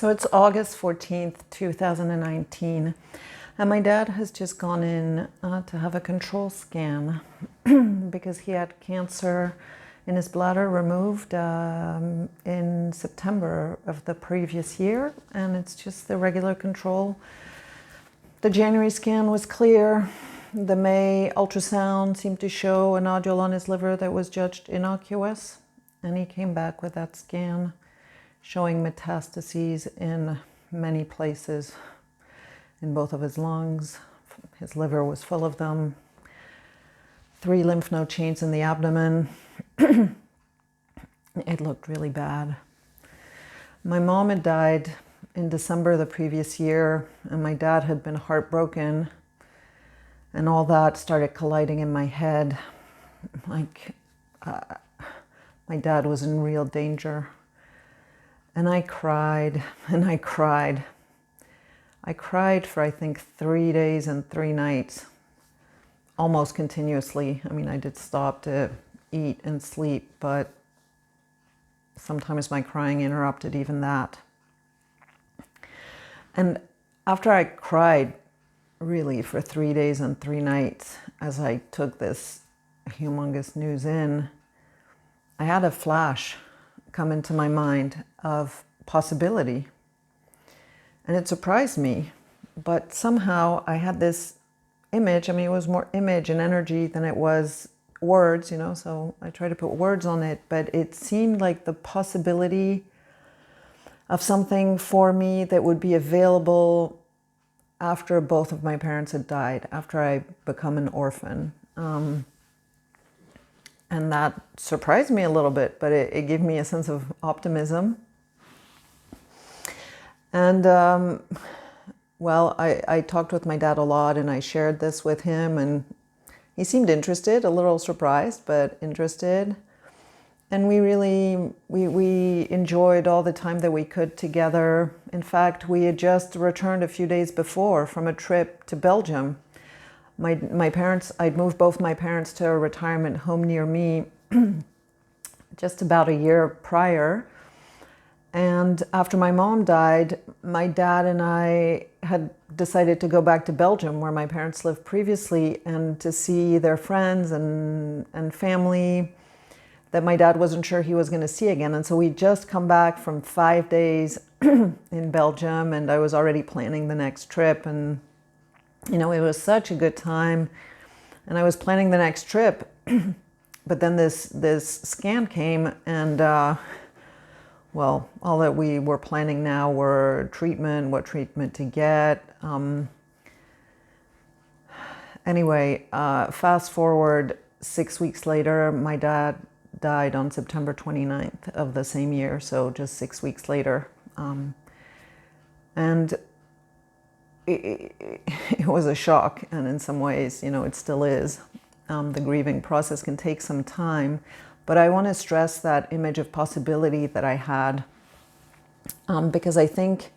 So it's August 14th, 2019, and my dad has just gone in to have a control scan because he had cancer in his bladder removed in September of the previous year, and it's just the regular control. The January scan was clear. The May ultrasound seemed to show a nodule on his liver that was judged innocuous, and he came back with that scan showing metastases in many places, in both of his lungs. His liver was full of them. 3 lymph node chains in the abdomen. It looked really bad. My mom had died in December the previous year, and my dad had been heartbroken, and all that started colliding in my head. Like, my dad was in real danger. And I cried, and I cried. I cried for, I think, 3 days and 3 nights, almost continuously. I mean, I did stop to eat and sleep, but sometimes my crying interrupted even that. And after I cried, really, for 3 days and 3 nights, as I took this humongous news in, I had a flash come into my mind of possibility. And it surprised me, but somehow I had this image. I mean, it was more image and energy than it was words, so I tried to put words on it, but it seemed like the possibility of something for me that would be available after both of my parents had died, after I become an orphan. And that surprised me a little bit, but it gave me a sense of optimism. And, well, I talked with my dad a lot, and I shared this with him, and he seemed interested, a little surprised, but interested. And we really, we enjoyed all the time that we could together. In fact, we had just returned a few days before from a trip to Belgium. My parents, I'd moved both my parents to a retirement home near me just about a year prior. And after my mom died, my dad and I had decided to go back to Belgium, where my parents lived previously, and to see their friends and family that my dad wasn't sure he was going to see again. And so we'd just come back from 5 days in Belgium, and I was already planning the next trip. And it was such a good time, and I was planning the next trip, but then this scan came, and well, all that we were planning now were what treatment to get. Anyway, fast forward 6 weeks later, my dad died on September 29th of the same year, so just 6 weeks later. And it was a shock, and in some ways, it still is. The grieving process can take some time, but I want to stress that image of possibility that I had, because I think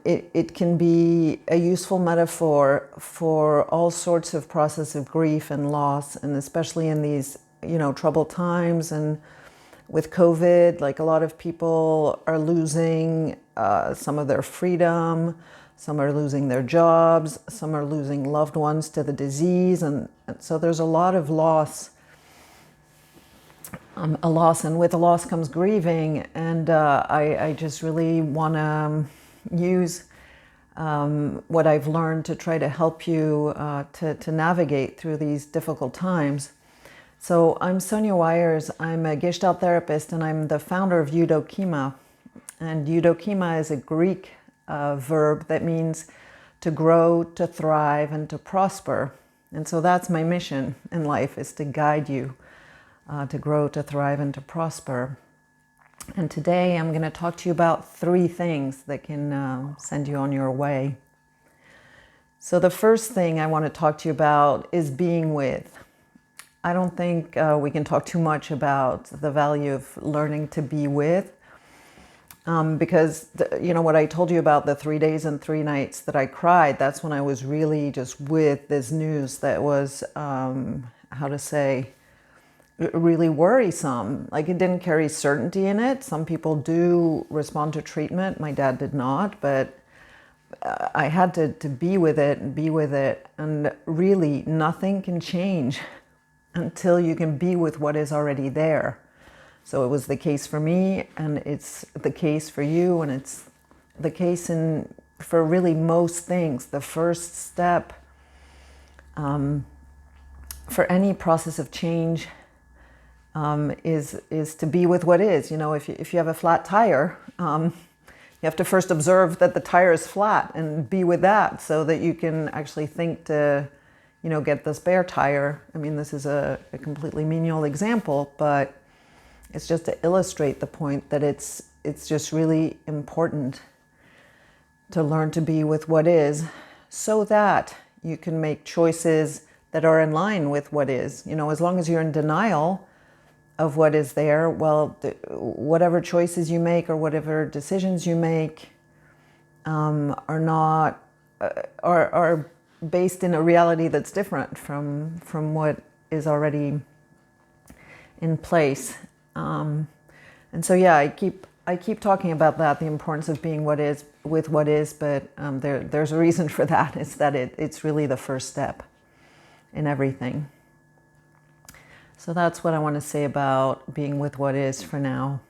it can be a useful metaphor for all sorts of process of grief and loss, and especially in these, troubled times. And with COVID, like, a lot of people are losing some of their freedom. Some are losing their jobs, some are losing loved ones to the disease, and so there's a lot of loss, and with the loss comes grieving, and I just really want to use what I've learned to try to help you to navigate through these difficult times. So I'm Sonia Weyers. I'm a Gestalt therapist, and I'm the founder of Eudokima, and Eudokima is a Greek verb that means to grow, to thrive, and to prosper. And so that's my mission in life, is to guide you to grow, to thrive, and to prosper. And today I'm going to talk to you about 3 things that can send you on your way. So the first thing I want to talk to you about is being with. I don't think we can talk too much about the value of learning to be with. Because, what I told you about the 3 days and 3 nights that I cried, that's when I was really just with this news that was, really worrisome. Like, it didn't carry certainty in it. Some people do respond to treatment. My dad did not, but I had to be with it and be with it. And really, nothing can change until you can be with what is already there. So it was the case for me, and it's the case for you, and it's the case for really most things. The first step for any process of change is to be with what is. You know, if you have a flat tire, you have to first observe that the tire is flat and be with that, so that you can actually think to, you know, get the spare tire. I mean, this is a completely menial example, but it's just to illustrate the point that it's just really important to learn to be with what is, so that you can make choices that are in line with what is. You know, as long as you're in denial of what is there, well, whatever choices you make or whatever decisions you make are not are based in a reality that's different from what is already in place. And so, yeah, I keep talking about that, the importance of being what is with what is, but there's a reason for that. It's that it's really the first step in everything. So that's what I want to say about being with what is for now.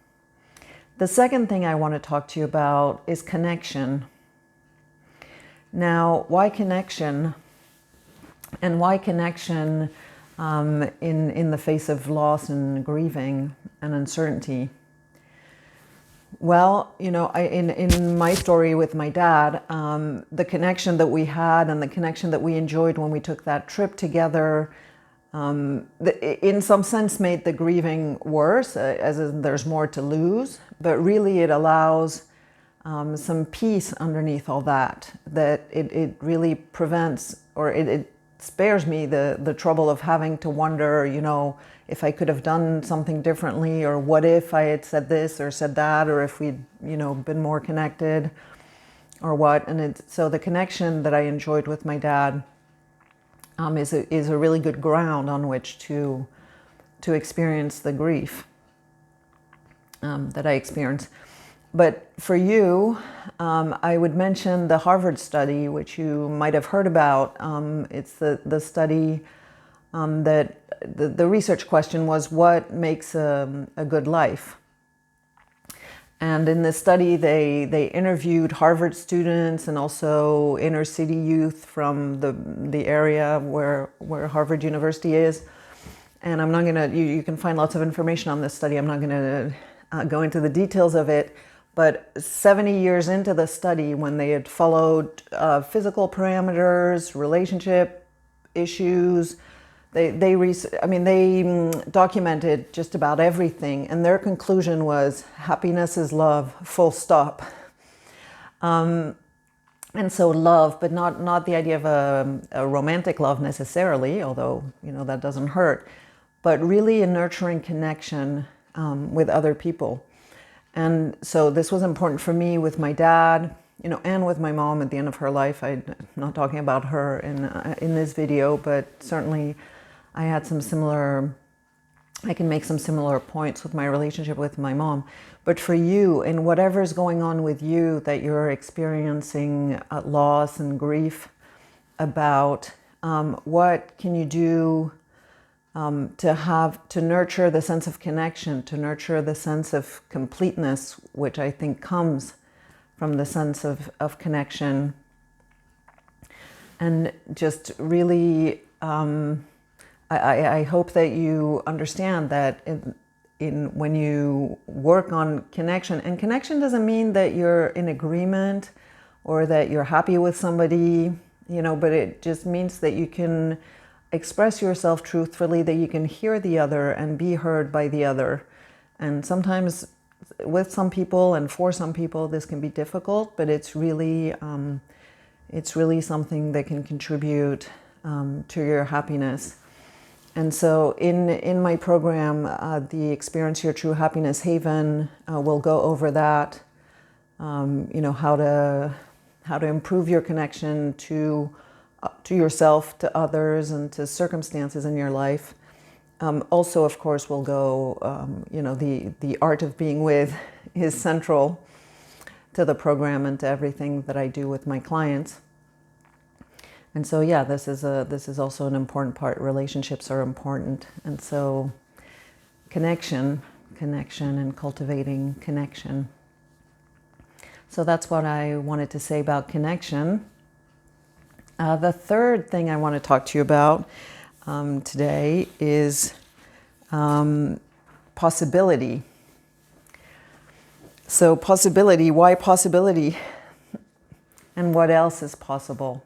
The second thing I want to talk to you about is connection. Now, why connection? And why connection in the face of loss and grieving and uncertainty? Well, you know, in my story with my dad, the connection that we had and the connection that we enjoyed when we took that trip together, in some sense made the grieving worse, as in there's more to lose, but really it allows some peace underneath all that it really prevents, or it spares me the trouble of having to wonder, you know, if I could have done something differently, or what if I had said this or said that, or if we'd, you know, been more connected or what. And so the connection that I enjoyed with my dad is a really good ground on which to experience the grief that I experienced. But for you, I would mention the Harvard study, which you might have heard about. It's the study that the research question was, what makes a good life? And in this study, they interviewed Harvard students and also inner city youth from the area where Harvard University is. And I'm not going to, you can find lots of information on this study. I'm not going to go into the details of it. But 70 years into the study, when they had followed physical parameters, relationship issues, they documented just about everything, and their conclusion was happiness is love, full stop. And so love, but not the idea of a romantic love necessarily, although, you know, that doesn't hurt, but really a nurturing connection with other people. And so this was important for me with my dad, you know, and with my mom at the end of her life. I'm not talking about her in this video, but certainly I had I can make some similar points with my relationship with my mom. But for you, and whatever's going on with you that you're experiencing loss and grief about, what can you do to nurture the sense of connection, to nurture the sense of completeness, which I think comes from the sense of connection. And just really, I hope that you understand that when you work on connection, and connection doesn't mean that you're in agreement or that you're happy with somebody, you know, but it just means that you can express yourself truthfully, that you can hear the other and be heard by the other. And sometimes with some people and for some people this can be difficult, but it's really something that can contribute to your happiness. And so in my program, the Experience Your True Happiness Haven, we'll go over that, you know, how to improve your connection to yourself, to others, and to circumstances in your life. Also, of course, we'll go, the art of being with is central to the program and to everything that I do with my clients. And so, yeah, this is also an important part. Relationships are important. And so connection and cultivating connection. So that's what I wanted to say about connection. The third thing I want to talk to you about today is possibility. So possibility, why possibility? And what else is possible?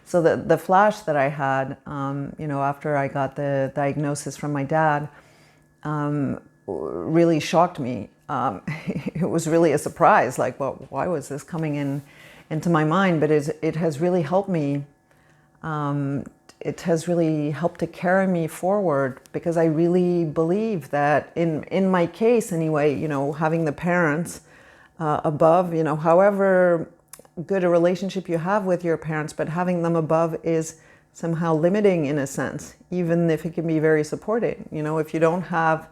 So the flash that I had, after I got the diagnosis from my dad, really shocked me. It was really a surprise, like, well, why was this coming into my mind? But it has really helped me. It has really helped to carry me forward, because I really believe that in my case anyway, having the parents above, however good a relationship you have with your parents, but having them above is somehow limiting in a sense, even if it can be very supporting. If you don't have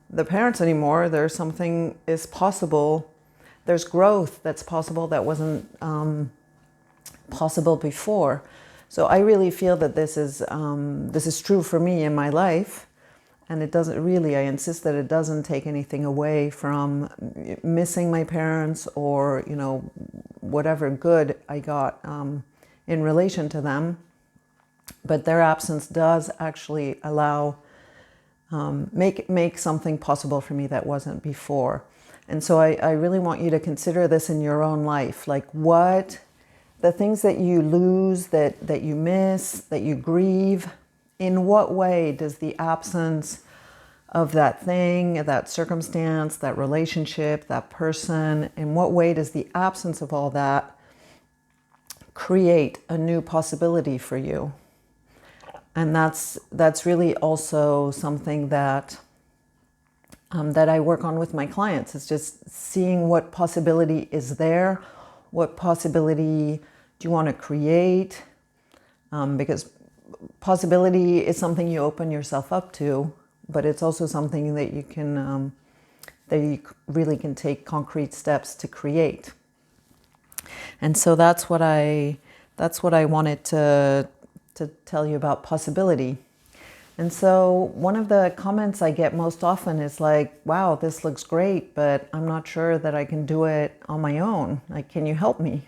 the parents anymore, there's something is possible. There's growth that's possible that wasn't possible before. So I really feel that this is true for me in my life, and it doesn't really, I insist that it doesn't take anything away from missing my parents or, whatever good I got in relation to them. But their absence does actually allow, make something possible for me that wasn't before. And so I really want you to consider this in your own life. Like the things that you lose, that you miss, that you grieve, in what way does the absence of that thing, that circumstance, that relationship, that person, in what way does the absence of all that create a new possibility for you? And that's really also something that that I work on with my clients, is just seeing what possibility is there. What possibility do you want to create? Because possibility is something you open yourself up to, but it's also something that you can, that you really can take concrete steps to create. And so that's what I wanted to tell you about possibility. And so one of the comments I get most often is like, wow, this looks great, but I'm not sure that I can do it on my own. Like, can you help me?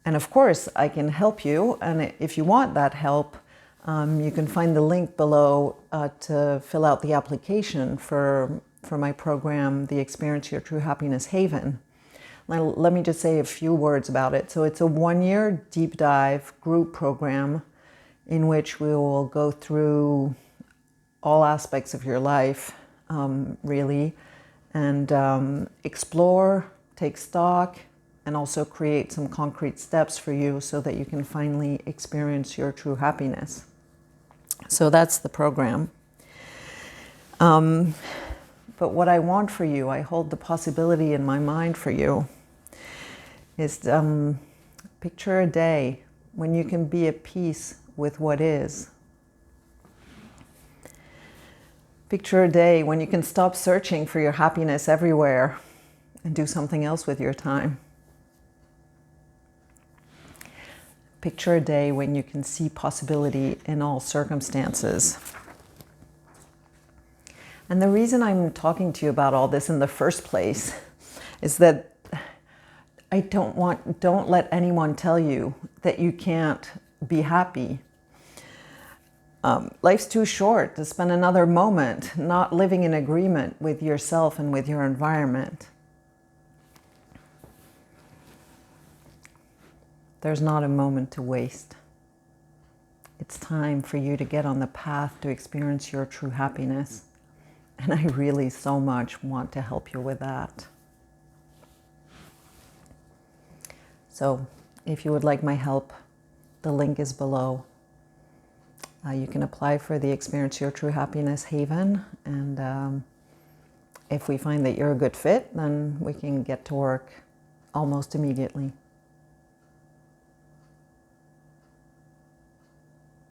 And of course, I can help you. And if you want that help, you can find the link below to fill out the application for my program, the Experience Your True Happiness Haven. Now, let me just say a few words about it. So it's a 1-year deep dive group program in which we will go through all aspects of your life, really, and explore, take stock, and also create some concrete steps for you so that you can finally experience your true happiness. So that's the program. But what I want for you, I hold the possibility in my mind for you, is picture a day when you can be at peace with what is. Picture a day when you can stop searching for your happiness everywhere and do something else with your time. Picture a day when you can see possibility in all circumstances. And the reason I'm talking to you about all this in the first place is that I don't let anyone tell you that you can't be happy. Life's too short to spend another moment not living in agreement with yourself and with your environment. There's not a moment to waste. It's time for you to get on the path to experience your true happiness. And I really so much want to help you with that. So if you would like my help, the link is below. You can apply for the Experience Your True Happiness Haven, and if we find that you're a good fit, then we can get to work almost immediately.